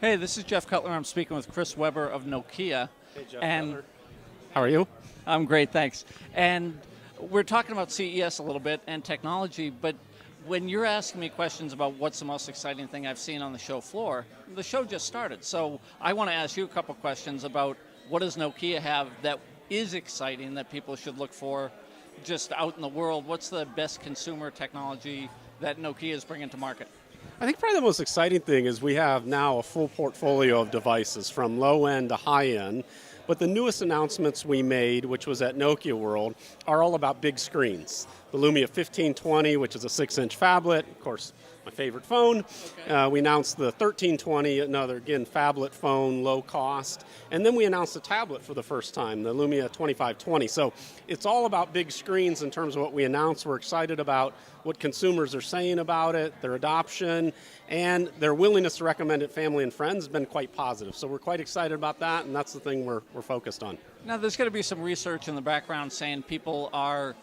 Hey, this is Jeff Cutler. I'm speaking with Chris Weber of Nokia. Hey, Jeff and Cutler. How are you? I'm great, thanks. And we're talking about CES a little bit and technology, but when you're asking me questions about what's the most exciting thing I've seen on the show floor, the show just started. So I want to ask you a couple questions about what does Nokia have that is exciting that people should look for just out in the world. What's the best consumer technology that Nokia is bringing to market? I think probably the most exciting thing is we have now a full portfolio of devices from low end to high end. But the newest announcements we made, which was at Nokia World, are all about big screens. The Lumia 1520, which is a 6-inch phablet, of course, my favorite phone. Okay. We announced the 1320, another, again, phablet phone, low cost. And then we announced a tablet for the first time, the Lumia 2520. So it's all about big screens in terms of what we announced. We're excited about what consumers are saying about it, their adoption, and their willingness to recommend it family and friends has been quite positive. So we're quite excited about that, and that's the thing we're focused on. Now, there's going to be some research in the background saying people are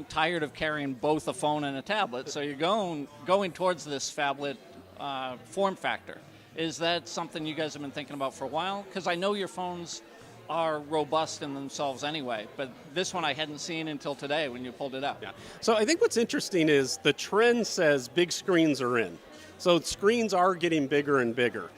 tired of carrying both a phone and a tablet, so you're going towards this phablet form factor. Is that something you guys have been thinking about for a while? Because I know your phones are robust in themselves anyway, but this one I hadn't seen until today when you pulled it up. Yeah. So I think what's interesting is the trend says big screens are in. So screens are getting bigger and bigger,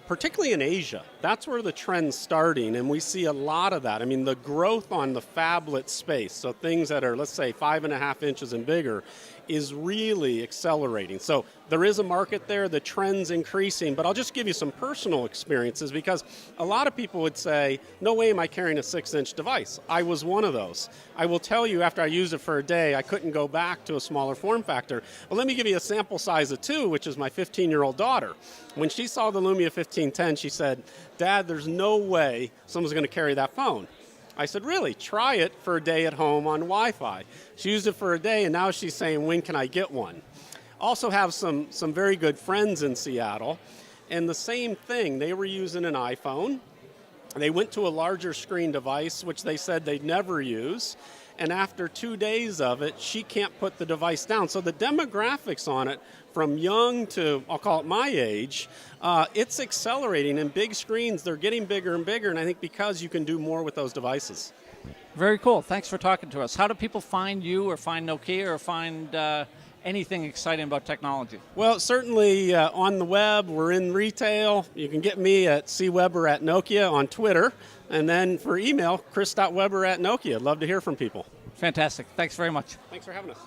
particularly in Asia. That's where the trend's starting, and we see a lot of that. I mean, the growth on the phablet space, so things that are, let's say, 5.5 inches and bigger, is really accelerating. So there is a market there, the trend's increasing, but I'll just give you some personal experiences because a lot of people would say, no way am I carrying a 6-inch device. I was one of those. I will tell you after I used it for a day, I couldn't go back to a smaller form factor. Well, let me give you a sample size of 2, which is my 15-year-old daughter. When she saw the Lumia 1510, she said, Dad, there's no way someone's going to carry that phone. I said, really? Try it for a day at home on Wi-Fi. She used it for a day, and now she's saying, when can I get one? Also have some very good friends in Seattle, and the same thing. They were using an iPhone. They went to a larger screen device, which they said they'd never use, and after 2 days of it, she can't put the device down. So the demographics on it, from young to, I'll call it my age, it's accelerating, and big screens, they're getting bigger and bigger, and I think because you can do more with those devices. Very cool. Thanks for talking to us. How do people find you or find Nokia or find anything exciting about technology? Well, certainly on the web, we're in retail. You can get me at cweber@Nokia on Twitter. And then for email, chris.weber@Nokia. I'd love to hear from people. Fantastic. Thanks very much. Thanks for having us.